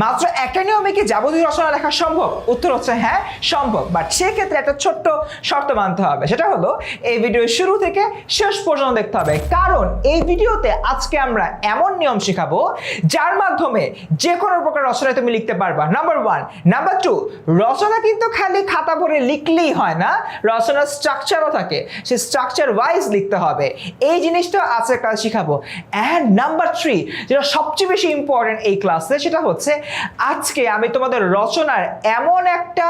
মাত্র একটা নিয়মে কি যাবতীয় রচনা লেখা সম্ভব? উত্তর হচ্ছে হ্যাঁ সম্ভব, বাট সেক্ষেত্রে একটা ছোট্ট শর্ত মানতে হবে। সেটা হলো এই ভিডিও শুরু থেকে শেষ পর্যন্ত দেখতে হবে, কারণ এই ভিডিওতে আজকে আমরা এমন নিয়ম শেখাবো যার মাধ্যমে যে কোনো প্রকার রচনায় তুমি লিখতে পারবা। নাম্বার 1। নাম্বার 2, রচনা কিন্তু খালি খাতা ভরে লিখলেই হয় না, রচনার স্ট্রাকচারও থাকে, সেই স্ট্রাকচার ওয়াইজ লিখতে হবে। এই জিনিসটা আজকে ক্লাস শিখাবো। অ্যান্ড নাম্বার 3, যেটা সবচেয়ে বেশি ইম্পর্টেন্ট এই ক্লাসে, সেটা হচ্ছে আজকে আমি তোমাদের রচনার এমন একটা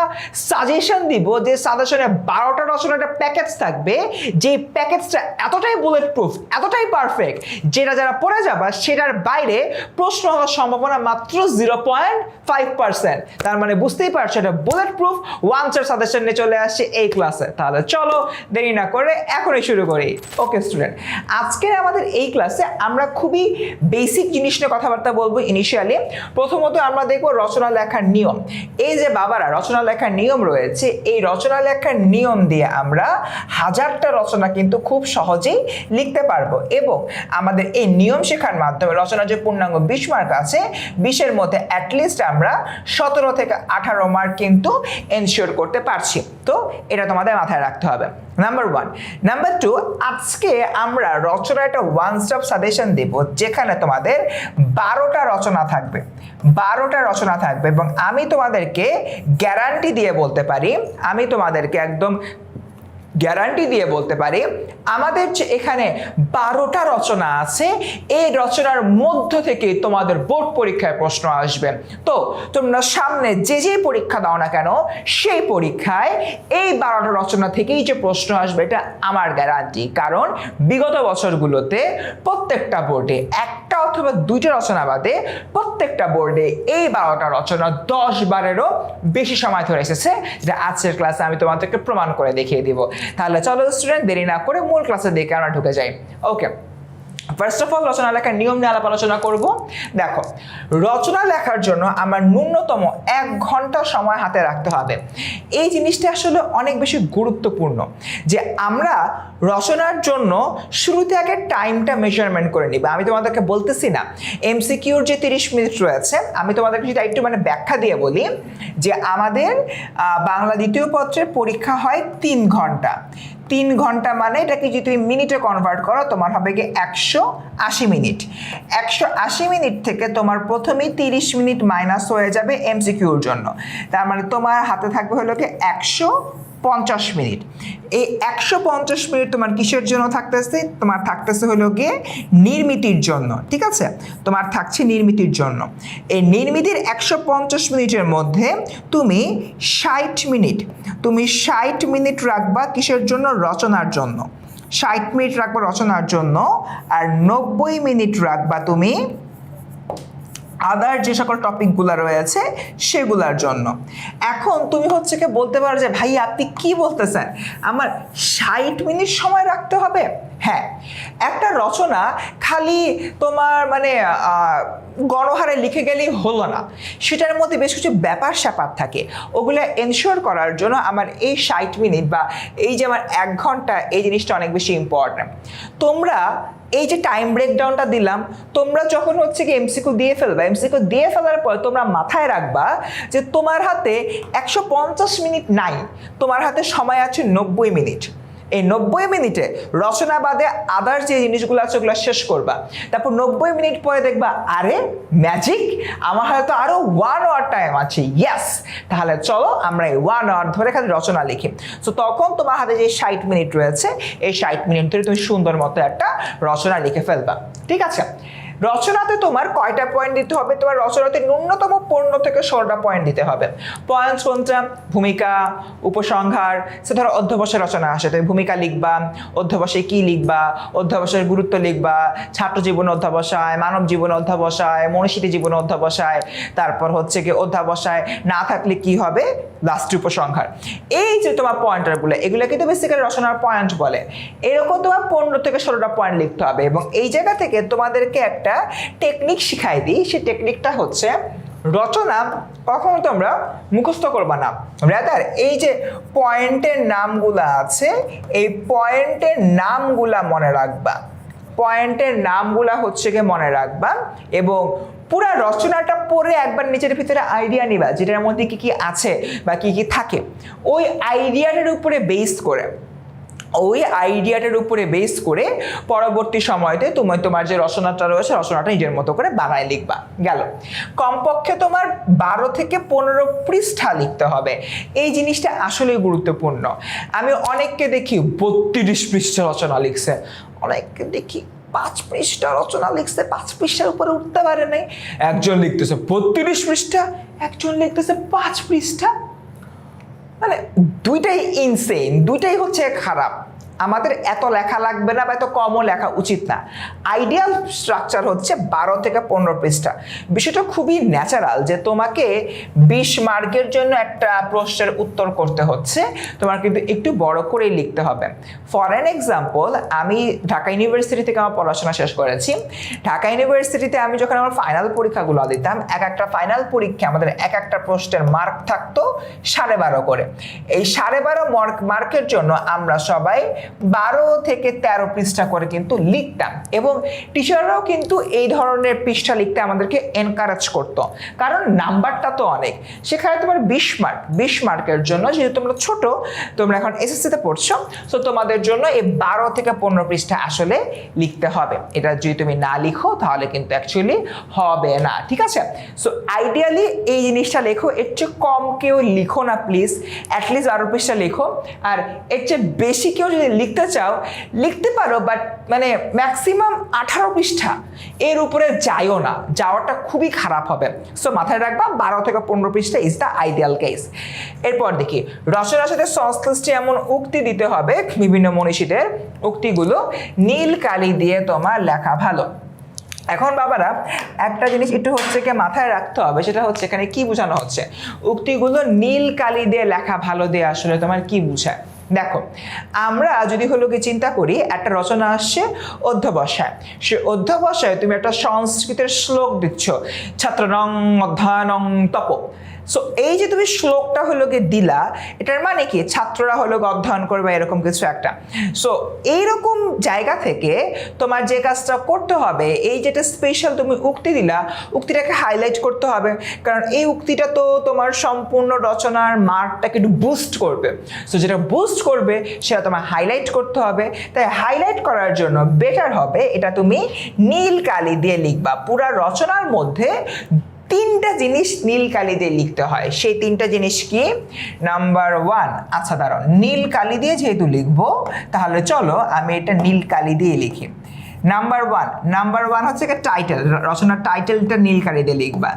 সাজেশন দিব যে সাজেশনে 12টা রচনার একটা প্যাকেজ থাকবে, যে প্যাকেজটা এতটাই বুলেট প্রুফ, এতটাই পারফেক্ট, যেটা যারা পড়ে যাবা সেটার বাইরে প্রশ্ন হওয়ার সম্ভাবনা মাত্র 0.5%। তার মানে বুঝতেই পারছো এটা বুলেট প্রুফ ওয়ানসার সাজেশন নিয়ে চলে আসছে এই ক্লাসে। তাহলে চলো দেরি না করে এখনই শুরু করি। ওকে স্টুডেন্ট, আজকের আমাদের এই ক্লাসে আমরা খুবই বেসিক জিনিস নিয়ে কথাবার্তা বলবো। ইনিশিয়ালি প্রথমত আমরা দেখবো রচনা লেখার নিয়ম। এই যে বাবারা রচনা লেখার নিয়ম রয়েছে, এই রচনা লেখার নিয়ম দিয়ে আমরা হাজারটা রচনা কিন্তু খুব সহজেই লিখতে পারবো, এবং আমাদের এই নিয়ম শেখার মাধ্যমে রচনার যে পূর্ণাঙ্গ 20 মার্ক আছে, 20-এর মধ্যে অ্যাটলিস্ট আমরা 17 থেকে 18 মার্ক কিন্তু এনশিওর করতে পারছি। তো এটা তোমাদের মাথায় রাখতে হবে, নাম্বার 1। নাম্বার 2, আজকে আমরা রচনার একটা ওয়ান স্টপ সাজেশন দেব, যেখানে তোমাদের 12টা রচনা থাকবে, 12টা রচনা থাকবে, এবং আমি তোমাদেরকে গ্যারান্টি দিয়ে বলতে পারি, আমি তোমাদেরকে একদম গ্যারান্টি দিয়ে বলতে পারি, আমাদের যে এখানে 12টা রচনা আছে, এই রচনার মধ্য থেকে তোমাদের বোর্ড পরীক্ষায় প্রশ্ন আসবে। তো তোমরা সামনে যে পরীক্ষা দাও না কেন, সেই পরীক্ষায় এই 12টা রচনা থেকেই যে প্রশ্ন আসবে, এটা আমার গ্যারান্টি। কারণ বিগত বছরগুলোতে প্রত্যেকটা বোর্ডে একটা অথবা 2টা রচনা বাদে প্রত্যেকটা বোর্ডে এই 12টা রচনা 10 বারেরও বেশি সময় ধরে এসেছে, যেটা আজকের ক্লাসে আমি তোমাদেরকে প্রমাণ করে দেখিয়ে দিব। তাহলে চলো স্টুডেন্ট দেরি না করে মূল ক্লাসে দেখে আমরা ঢুকে যাই। ওকে, ফার্স্ট অফ অল রচনা লেখার নিয়ম নিয়ে আলোচনা করব। দেখো, রচনা লেখার জন্য আমার ন্যূনতম 1 ঘন্টা সময় হাতে রাখতে হবে। এই জিনিসটা আসলে অনেক বেশি গুরুত্বপূর্ণ, যে আমরা রচনার জন্য শুরুতে আগে টাইমটা মেজারমেন্ট করে নিব। আমি তোমাদেরকে বলতেছি না এমসিকিউর যে 30 মিনিট রয়েছে, আমি তোমাদেরকে সেটা একটু ব্যাখ্যা দিয়ে বলি, যে আমাদের বাংলা দ্বিতীয় পত্রের পরীক্ষা হয় 3 ঘন্টা। 3 ঘন্টা মানে এটাকে যদি তুমি মিনিটে কনভার্ট করো, তোমার হবে কি 180 মিনিট। 180 মিনিট থেকে তোমার প্রথমেই 30 মিনিট মাইনাস হয়ে যাবে এমসিকিউর জন্য। তার মানে তোমার হাতে থাকবে হলো কি 150 মিনিট। এই 150 মিনিট তোমার কিসের জন্য থাকতেছে? তোমার থাকতেছে হলো গিয়ে নির্মিতির জন্য। ঠিক আছে, তোমার থাকছে নির্মিতির জন্য। এই নির্মিতির 150 মিনিটের মধ্যে তুমি 60 মিনিট রাখবা কিসের জন্য? রচনার জন্য। 60 মিনিট রাখবা রচনার জন্য, আর 90 মিনিট রাখবা তুমি আদার যে সকল টপিকগুলো রয়েছে সেগুলোর জন্য। এখন তুমি হচ্ছে কি বলতে পারো যে ভাই আপনি কি বলতেছেন, আমার 60 মিনিট সময় রাখতে হবে? হ্যাঁ, একটা রচনা খালি তোমার গণহারে লিখে গেলেই হলো না, সেটার মধ্যে বেশ কিছু ব্যাপার স্যাপার থাকে। ওগুলো এনশিওর করার জন্য আমার এই 60 মিনিট বা এই যে আমার 1 ঘন্টা, এই জিনিসটা অনেক বেশি ইম্পর্ট্যান্ট। তোমরা এই যে টাইম ব্রেকডাউনটা দিলাম, তোমরা যখন হচ্ছে কি এমসিকিউ দিয়ে ফেলবা, এমসিকিউ দিয়ে ফেলার পর তোমরা মাথায় রাখবা যে তোমার হাতে 150 মিনিট নাই, তোমার হাতে সময় আছে 90 মিনিট। এই 90 মিনিটে রচনা বাদে আদার যে জিনিসগুলো আছে ওগুলো শেষ করবা। তারপর 90 মিনিট পরে দেখবা আরে ম্যাজিক, আমার হাতে তো আরো 1 আওয়ার টাইম আছে। ইয়েস, তাহলে চলো আমরা এই 1 আওয়ার ধরে খালি রচনা লিখি। তো তখন তোমার হাতে যে 60 মিনিট রয়েছে, এই 60 মিনিট ধরে তুমি সুন্দর মতো একটা রচনা লিখে ফেলবা। ঠিক আছে, রচনাতে তোমার কয়টা পয়েন্ট দিতে হবে? তোমার রচনাতে ন্যূনতম 15 থেকে 16টা পয়েন্ট দিতে হবে। পয়েন্ট কোনটা? ভূমিকা, উপসংহার। সে ধরো অধ্যবসায় রচনা আসে, তুমি ভূমিকা লিখবা, অধ্যবসায় কি লিখবা, অধ্যবসায়ের গুরুত্ব লিখবা, ছাত্র জীবন অধ্যবসায়, মানব জীবন অধ্যবসায়, মনীষীতে জীবন অধ্যবসায়, তারপর হচ্ছে কি অধ্যবসায় না থাকলে কি হবে, লাস্ট উপসংহার। এই যে তোমার পয়েন্টারগুলো, এগুলো কিন্তু বেসিক্যালি রচনার পয়েন্ট বলে। এরকম তোমার 15 থেকে 16টা পয়েন্ট লিখতে হবে। এবং এই জায়গা থেকে তোমাদেরকে একটা টেকনিক শিখাই দিই। সেই টেকনিকটা হচ্ছে, রচনা কখনো তোমরা মুখস্থ করবা না, রাদার এই যে পয়েন্টের নামগুলা আছে, এই পয়েন্টের নামগুলা মনে রাখবা। পয়েন্টের নামগুলা হচ্ছে গিয়ে মনে রাখবা, এবং পুরা রচনাটা পড়ে একবার নিজের ভিতরে আইডিয়া নিবা যেটার মধ্যে কি কি আছে বা কি কি থাকে, ওই আইডিয়াটার উপরে বেস করে পরবর্তী সময়তে তুমি তোমার যে রচনাটা রয়েছে রচনাটা নিজের মতো করে বানায় লিখবা। গেল, কমপক্ষে তোমার 12 থেকে 15 পৃষ্ঠা লিখতে হবে। এই জিনিসটা আসলেই গুরুত্বপূর্ণ। আমি অনেককে দেখি 32 পৃষ্ঠা রচনা লিখছে, অনেককে দেখি 5 পৃষ্ঠা রচনা লিখছে, 5 পৃষ্ঠার উপরে উঠতে পারে নাই। একজন লিখতেছে 32 পৃষ্ঠা, একজন লিখতেছে 5 পৃষ্ঠা। মানে দুইটাই ইনসেন, দুইটাই হচ্ছে খারাপ। আমাদের এত লেখা লাগবে না বা এত কমও লেখা উচিত না। আইডিয়াল স্ট্রাকচার হচ্ছে 12 থেকে 15 পৃষ্ঠা। বিষয়টা খুবই ন্যাচারাল যে তোমাকে 20 মার্কের জন্য একটা প্রশ্নের উত্তর করতে হচ্ছে, তোমার কিন্তু একটু বড় করেই লিখতে হবে। ফর অ্যান এক্সাম্পল, আমি ঢাকা ইউনিভার্সিটি থেকে আমার পড়াশোনা শেষ করেছি। ঢাকা ইউনিভার্সিটিতে আমি যখন আমার ফাইনাল পরীক্ষাগুলো দিতাম, এক একটা ফাইনাল পরীক্ষা আমাদের এক একটা প্রশ্নের মার্ক থাকতো 12.5 করে। এই 12.5 মার্কের জন্য আমরা সবাই 12 থেকে 13 পৃষ্ঠা করে কিন্তু লিখতাম, এবং টিচাররাও কিন্তু এই ধরনের পৃষ্ঠা লিখতে আমাদেরকে এনকারেজ করতো, কারণ নাম্বারটা তো অনেক। সেখানে তোমার 20 মার্কের জন্য, যেহেতু তোমরা ছোট, তোমরা এখন এসএসসিতে পড়ছো, সো তোমাদের জন্য এই 12 থেকে 15 পৃষ্ঠা আসলে লিখতে হবে। এটা যদি তুমি না লিখো তাহলে কিন্তু অ্যাকচুয়ালি হবে না, ঠিক আছে? সো আইডিয়ালি এই জিনিসটা লেখো, এর চেয়ে কম কেউ লিখো না প্লিজ, অ্যাটলিস্ট 12 পৃষ্ঠা লেখো। আর এর চেয়ে বেশি কেউ যদি লিখতে চাও লিখতে পারো, বাট মানে ম্যাক্সিমাম 18 পৃষ্ঠা, এর উপরে যাইও না, যাওয়াটা খুবই খারাপ হবে। সো মাথায় রাখবা 12 থেকে 15 পৃষ্ঠা ইজ দ্য আইডিয়াল কেস। এরপর দেখি রচনার সাথে সংশ্লিষ্ট এমন উক্তি দিতে হবে, বিভিন্ন মনীষীদের উক্তিগুলো নীল কালি দিয়ে তোমার লেখা ভালো। এখন বাবারা একটা জিনিস একটু হচ্ছে কি মাথায় রাখতে হবে, সেটা হচ্ছে এখানে কি বোঝানো হচ্ছে। উক্তিগুলো নীল কালি দিয়ে লেখা ভালো দিয়ে আসলে তোমার কি বোঝায়? দেখো, আমরা যদি হলো কি চিন্তা করি, একটা রচনা আসছে অধ্যবসায়, সে অধ্যবসায় তুমি একটা সংস্কৃতের শ্লোক দিচ্ছ, ছাত্রনং অধ্যয়নং তপ। সো এই যে তুমি শ্লোকটা হলো গিয়ে দিলা, এটার মানে কি ছাত্ররা হলো অধ্যয়ন করবে এরকম কিছু একটা। সো এইরকম জায়গা থেকে তোমার যে কাজটা করতে হবে, এই যেটা স্পেশাল তুমি উক্তি দিলা, উক্তিটাকে হাইলাইট করতে হবে, কারণ এই উক্তিটা তো তোমার সম্পূর্ণ রচনার মার্কটাকে একটু বুস্ট করবে। সো যেটা বুস্ট করবে সেটা তোমার হাইলাইট করতে হবে। তাই হাইলাইট করার জন্য বেটার হবে এটা তুমি নীল কালি দিয়ে লিখবা। পুরা রচনার মধ্যে 3টা জিনিস নীল কালি দিয়ে লিখতে হয়। সেই 3টা জিনিস কি? নাম্বার 1, আচ্ছা দাঁড়াও, নীল কালি দিয়ে যেহেতু লিখবো তাহলে চলো আমি এটা নীল কালি দিয়ে লিখি। নাম্বার ওয়ান হচ্ছে টাইটেল, রচনার টাইটেলটা নীল কালি দিয়ে লিখবা।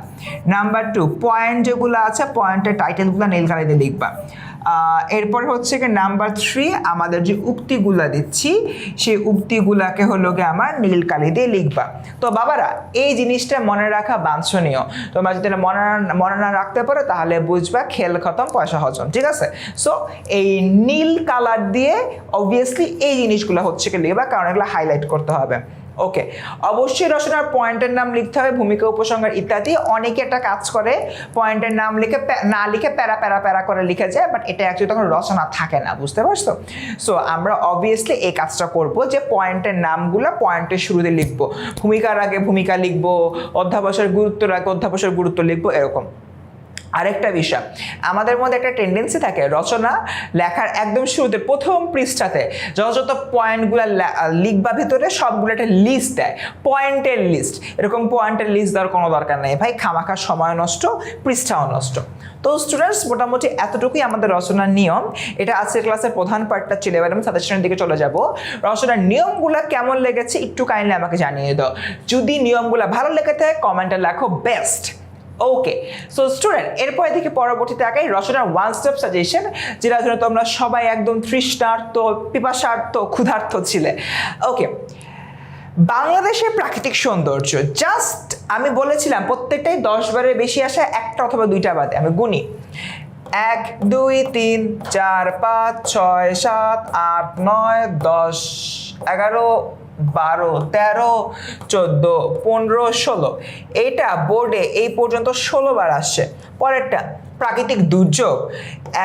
নাম্বার 2, পয়েন্ট যেগুলো আছে পয়েন্টের টাইটেলগুলো নীল কালি দিয়ে লিখবা। এরপর হচ্ছে কি নাম্বার 3, আমাদের যে উক্তিগুলা দিচ্ছি সেই উক্তিগুলাকে হলো গিয়ে আমার নীল কালি দিয়ে লিখবা। তো বাবারা এই জিনিসটা মনে রাখা বাঞ্ছনীয়। তোমরা যদি মনে না রাখতে পারো তাহলে বুঝবা খেল খতম পয়সা হজম, ঠিক আছে? সো এই নীল কালার দিয়ে অবভিয়াসলি এই জিনিসগুলো হচ্ছে কি লিখবা, কারণ এগুলো হাইলাইট করতে হবে। ওকে, অবশ্যই রচনার পয়েন্টের নাম লিখতে হবে, ভূমিকা উপসংহার ইত্যাদি। অনেকে একটা কাজ করে পয়েন্টের নাম না লিখে প্যারা প্যারা প্যারা করে লিখে যায়, বাট এটা অ্যাকচুয়ালি তখন রচনা থাকে না, বুঝতে পারছো? সো আমরা অবভিয়াসলি এই কাজটা করব যে পয়েন্টের নামগুলো পয়েন্টের শুরুতে লিখবো, ভূমিকার আগে ভূমিকা লিখবো, অধ্যাবসায়ের গুরুত্বের আগে অধ্যাবসায়ের গুরুত্ব লিখবো, এরকম। আরেকটা বিষয়, আমাদের মধ্যে একটা টেন্ডেন্সি থাকে রচনা লেখার একদম শুরুতে প্রথম পৃষ্ঠাতে যত পয়েন্টগুলো লিখবা ভিতরে সবগুলো একটা লিস্ট দেয়, পয়েন্টের লিস্ট। এরকম পয়েন্টের লিস্ট দেওয়ার কোনো দরকার নেই ভাই, খামাখা সময় নষ্ট, পৃষ্ঠাও নষ্ট। তো স্টুডেন্টস মোটামুটি এতটুকুই আমাদের রচনার নিয়ম। এটা আজকের ক্লাসের প্রধান পার্টটা ছিল। এবার আমি সাজেশনের দিকে চলে যাব। রচনার নিয়মগুলো কেমন লেগেছে একটু কাইন্ডলি আমাকে জানিয়ে দাও। যদি নিয়মগুলো ভালো লেগে থাকে কমেন্টে লেখো বেস্ট। ওকে, সো স্টুডেন্ট এরপরে থেকে পরবর্তীতে আগে রচনার 1 স্টেপ সাজেশন, যেটা জন্য তোমরা সবাই একদম তৃষ্ণার্ত, পিপাসার্ত, ক্ষুধার্ত ছিলে। ওকে, বাংলাদেশের প্রাকৃতিক সৌন্দর্য, জাস্ট আমি বলেছিলাম প্রত্যেকটাই 10 বারের বেশি আসে, একটা অথবা 2টা বাদে। আমি গুনি 1 2 3 4 5 6 7 8 9 10 11 12, 13, 14, 15, 16। এটা বোর্ডে এই পর্যন্ত 16 বার আসছে। পরেরটা প্রাকৃতিক দুর্যোগ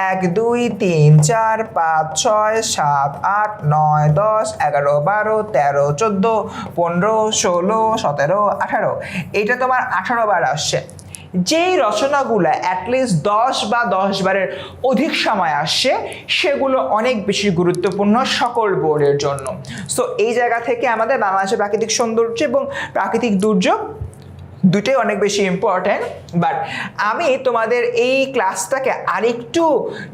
1, 2, 3, 4, 5, 6, 7, 8, 9, 10, 11, 12, 13, 14, 15, 16, 17, 18। এটা তোমার 18 বার আসছে। যেই রচনাগুলো অ্যাটলিস্ট 10 বা 10 বারের অধিক সময় আসছে সেগুলো অনেক বেশি গুরুত্বপূর্ণ সকল বোর্ডের জন্য। সো এই জায়গা থেকে আমাদের বাংলাদেশের প্রাকৃতিক সৌন্দর্য এবং প্রাকৃতিক দুর্যোগ দুটোই অনেক বেশি ইম্পর্ট্যান্ট। বাট আমি তোমাদের এই ক্লাসটাকে আরেকটু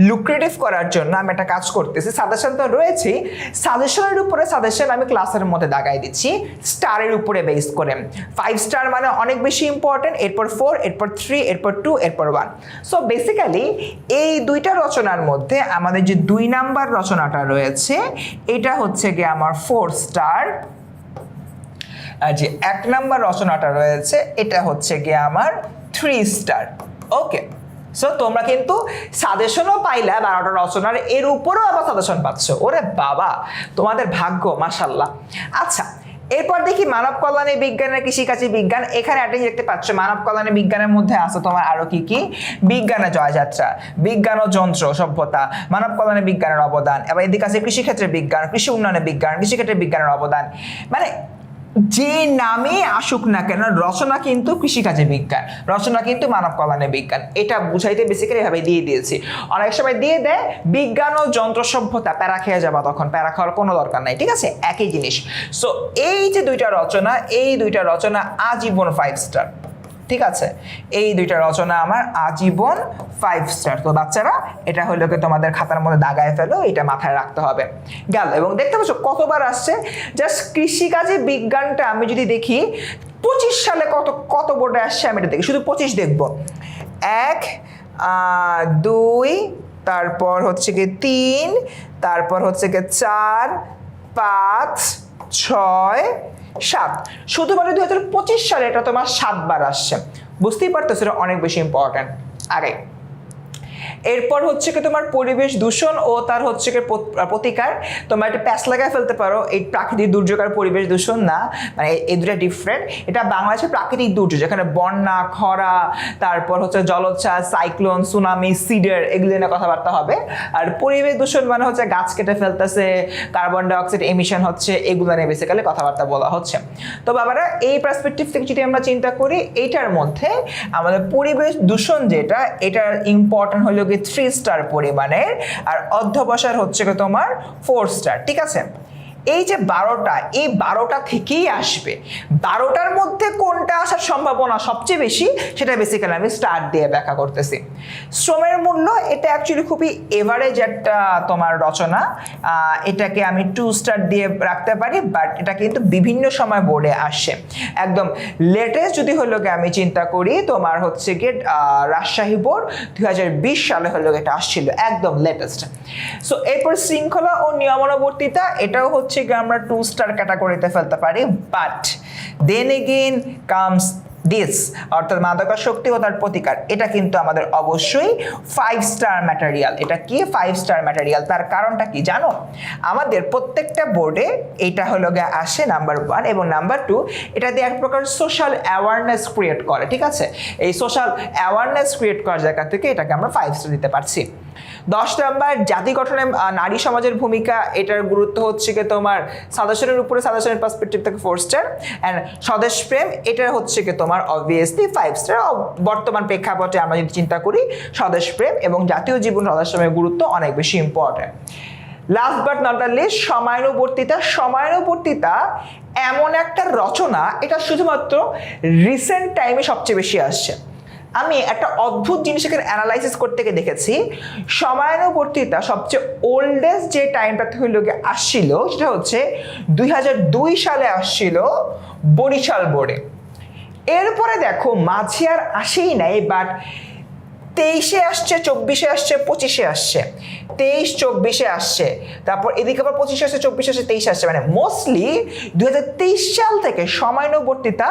লুক্রেটিভ করার জন্য আমি একটা কাজ করতেছি। সাজেশন তো রয়েছেই, সাজেশনের উপরে সাজেশন আমি ক্লাসের মধ্যে দাগাই দিচ্ছি স্টারের উপরে বেস করে। 5 স্টার মানে অনেক বেশি ইম্পর্ট্যান্ট, এরপর 4, এরপর 3, এরপর 2, এরপর 1। সো বেসিক্যালি এই দুইটা রচনার মধ্যে আমাদের যে 2 নাম্বার রচনাটা রয়েছে এটা হচ্ছে গিয়ে আমার 4 স্টার, আর যে 1 নাম্বার রচনাটা রয়েছে এটা হচ্ছে গিয়ে আমার 3 স্টার। ওকে, সো তোমরা কিন্তু সাজেশনও পাইলা 12টা রচনার, এর উপরেও আবার সাজেশন পাচ্ছ। ওরে বাবা, তোমাদের ভাগ্য, মাশাল্লাহ। আচ্ছা, এরপর দেখি মানব কল্যাণে বিজ্ঞানের কৃষিকাজী বিজ্ঞান। এখানে একটা দেখতে পাচ্ছ মানব কল্যাণে বিজ্ঞানের মধ্যে আছে তোমার আরো কি কি, বিজ্ঞানের জয়যাত্রা, বিজ্ঞান ও যন্ত্র সভ্যতা, মানব কল্যাণে বিজ্ঞানের অবদান, এবার এদিকে আছে কৃষিক্ষেত্রে বিজ্ঞান, কৃষি উন্নয়নে বিজ্ঞান, কৃষিক্ষেত্রে বিজ্ঞানের অবদান। মানে যে নামে আসুক না কেন রচনা কিন্তু কৃষিকাজে বিজ্ঞান, রচনা কিন্তু মানব কল্যাণে বিজ্ঞান, এটা বুঝাইতে বেসিক্যালি এভাবে দিয়ে দিয়েছি। অনেক সময় দিয়ে দেয় বিজ্ঞান ও যন্ত্র সভ্যতা, প্যারা খেয়ে যাবা, তখন প্যারা খাওয়ার কোনো দরকার নাই, ঠিক আছে, একই জিনিস। সো এই যে দুইটা রচনা, এই দুইটা রচনা আজীবন 5 স্টার, ঠিক আছে, এই দুইটা রচনা আমার আজীবন 5 স্টার। তো বাচ্চারা এটা হলো কি তোমাদের খাতার মধ্যে দাগায় ফেলো, এটা মাথায় রাখতে হবে। গেল, এবং দেখতে পাচ্ছ কতবার আসছে। জাস্ট কৃষিকাজে বিজ্ঞানটা আমি যদি দেখি 25 সালে কত বোর্ডে আসছে আমি এটা দেখি, শুধু 25 দেখবো। 1, 2, তারপর হচ্ছে কি 3, তারপর হচ্ছে কি 4, 5, 6, 7। শুধুমাত্র 2025 সালে এটা তোমার 7 বার আসছে। বুঝতেই পারতেছো এটা অনেক বেশি ইম্পর্ট্যান্ট। আগে এরপর হচ্ছে কি তোমার পরিবেশ দূষণ ও তার হচ্ছে কি প্রতিকার। তোমরা একটা প্যাচ লাগায় ফেলতে পারো, এই প্রাকৃতিক দুর্যোগ আর পরিবেশ দূষণ না, মানে এই দুটা ডিফারেন্ট। এটা বাংলাদেশের প্রাকৃতিক দুর্যোগ, যেখানে বন্যা, খরা, তারপর হচ্ছে জলোচ্ছ্বাস, সাইক্লোন, সুনামি, সিডার, এগুলো নিয়ে কথাবার্তা হবে। আর পরিবেশ দূষণ মানে হচ্ছে গাছ কেটে ফেলতেছে, কার্বন ডাইঅক্সাইড এমিশন হচ্ছে, এগুলো নিয়ে বেসিক্যালি কথাবার্তা বলা হচ্ছে। তো বাবারা এই পার্সপেক্টিভ থেকে যদি আমরা চিন্তা করি, এইটার মধ্যে আমাদের পরিবেশ দূষণ যেটা, এটার ইম্পর্টেন্ট হলো 3 স্টার পরিমাণের, আর অধ্যবসায় হচ্ছে তোমার 4 স্টার, ঠিক আছে। এই যে 12টা, এই 12টা থেকেই আসবে। 12টার মধ্যে কোনটা আসার সম্ভাবনা সবচেয়ে বেশি সেটা বেসিক্যালি আমি স্টার দিয়ে ব্যাখ্যা করতেছি। শ্রমের মূল্য, এটা অ্যাকচুয়ালি খুবই এভারেজ একটা তোমার রচনা, এটাকে আমি 2 স্টার দিয়ে রাখতে পারি, বাট এটা কিন্তু বিভিন্ন সময় বোর্ডে আসে। একদম লেটেস্ট যদি হলো গিয়ে আমি চিন্তা করি, তোমার হচ্ছে গিয়ে রাজশাহী বোর্ড 2020 সালে হলো এটা আসছিল, একদম লেটেস্ট। সো এরপর শৃঙ্খলা ও নিয়মানুবর্তিতা, এটাও হচ্ছে আমরা 2 স্টার ক্যাটাগরিতে ফেলতে পারি। But then again comes this, অর্থাৎ মাদকাসক্তি ও তার প্রতিকার, এটা কিন্তু আমাদের অবশ্যই 5 স্টার ম্যাটেরিয়াল। এটা কি 5 স্টার ম্যাটেরিয়াল? তার কারণটা কি জানো? আমাদের প্রত্যেকটা বোর্ডে এটা হলো গিয়ে আসে নাম্বার 1 এবং নাম্বার 2, এটা দিয়ে এক প্রকার সোশ্যাল অ্যাওয়ারনেস ক্রিয়েট করে, ঠিক আছে। এই সোশ্যাল অ্যাওয়ারনেস ক্রিয়েট করার জায়গা থেকে এটাকে আমরা 5 স্টার দিতে পারছি। 10 নাম্বার জাতি গঠনে নারী সমাজের ভূমিকা, এটার গুরুত্ব হচ্ছে কি তোমার সাজেশনের উপরে, সাজেশনের পার্সপেক্টিভ থেকে 4 স্টার। অ্যান্ড স্বদেশ প্রেম, এটা হচ্ছে কি তোমার অবভিয়াসলি 5 স্টার। বর্তমান প্রেক্ষাপটে আমরা যদি চিন্তা করি, স্বদেশ প্রেম এবং জাতীয় জীবন রহস্যময়ের গুরুত্ব অনেক বেশি important. Last but not the least, সময়ানুবর্তিতা। সময়ানুবর্তিতা এমন একটা রচনা, এটা শুধুমাত্র রিসেন্ট টাইমে সবচেয়ে বেশি আসছে। আমি একটা অদ্ভুত জিনিস এখানে অ্যানালাইসিস করতে গিয়ে দেখেছি, সময়ানুবর্তিতা সবচেয়ে ওল্ডেস্ট যে টাইমটাতে হইল গিয়ে আসছিল সেটা হচ্ছে 2002 সালে আসছিল বরিশাল বোর্ডে। এরপরে দেখো মাঝে আর আসেই নাই, বাট 23-এ আসছে, 24-এ আসছে, 25-এ আসছে, 23-24-এ আসছে, তারপর এদিকে আবার 25-এ আসছে, 24-এ আসছে, 23-এ আসছে। মানে মোস্টলি 2023 সাল থেকে সময়ানুবর্তিতা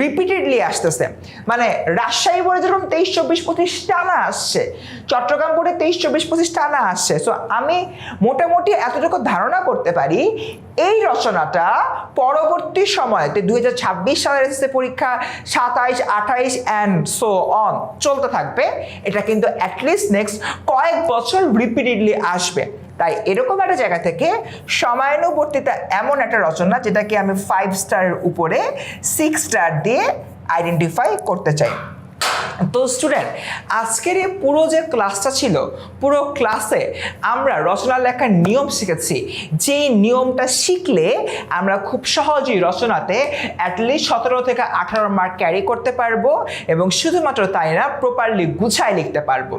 রিপিটেডলি আসতেছে। মানে রাজশাহী বোর্ডে যেরকম 23-24-25 টানা আসছে, চট্টগ্রাম বোর্ডে 23-24-25 টানা আসছে। সো আমি মোটামুটি এতটুকু ধারণা করতে পারি এই রচনাটা পরবর্তী সময়তে 2026 সালের এসএসসি পরীক্ষা 27, 28 অ্যান্ড সো অন চলতে থাকবে। এটা কিন্তু অ্যাটলিস্ট নেক্সট কয়েক বছর রিপিটেডলি আসবে। তাই এরকম একটা জায়গা থেকে সময়ানুবর্তিতা এমন একটা রচনা যেটাকে আমি 5 স্টারের উপরে 6 স্টার দিয়ে আইডেন্টিফাই করতে চাই। তো স্টুডেন্ট, আজকের এই পুরো যে ক্লাসটা ছিল, পুরো ক্লাসে আমরা রচনা লেখার নিয়ম শিখেছি। যেই নিয়মটা শিখলে আমরা খুব সহজেই রচনাতে অ্যাটলিস্ট 17 থেকে 18 মার্ক ক্যারি করতে পারবো, এবং শুধুমাত্র তাই না, প্রপারলি গুছায় লিখতে পারবো।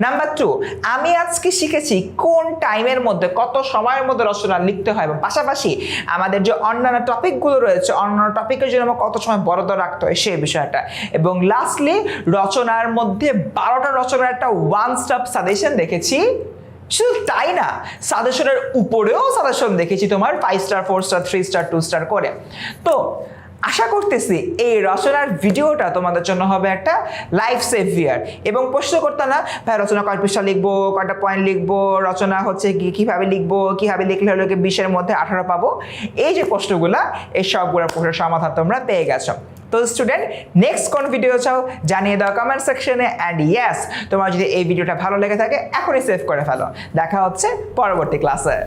নাম্বার 2, আমি আজকে শিখেছি কোন টাইমের মধ্যে, কত সময়ের মধ্যে রচনা লিখতে হয়, এবং পাশাপাশি আমাদের যে অন্যান্য টপিকগুলো রয়েছে, অন্যান্য টপিকের জন্য আমার কত সময় বরাদ্দ রাখতে হয় সেই বিষয়টা। এবং লাস্টলি রচনার মধ্যে 12টা রচনার একটা ওয়ান স্টপ সাজেশন দেখেছি। শুধু তাই না, সাজেশনের উপরেও সাজেশন দেখেছি তোমার 5 স্টার, 4 স্টার, 3 স্টার, 2 স্টার করে। তো আশা করতেছি এই রচনার ভিডিওটা তোমাদের জন্য হবে একটা লাইফ সেভিয়ার। এবং প্রশ্ন করতে না, ভাই রচনা কয় পৃষ্ঠা লিখবো, কয়টা পয়েন্ট লিখবো, রচনা হচ্ছে কীভাবে লিখবো, কীভাবে লিখলে হলো 20-এর মধ্যে 18 পাবো, এই যে প্রশ্নগুলা, এই সবগুলোর প্রশ্নের সমাধান তোমরা পেয়ে গেছো। তো স্টুডেন্ট, নেক্সট কোন ভিডিও চাও জানিয়ে দাও কমেন্ট সেকশনে। অ্যান্ড ইয়েস, তোমার যদি এই ভিডিওটা ভালো লেগে থাকে এখনই সেভ করে ফেলো। দেখা হচ্ছে পরবর্তী ক্লাসে।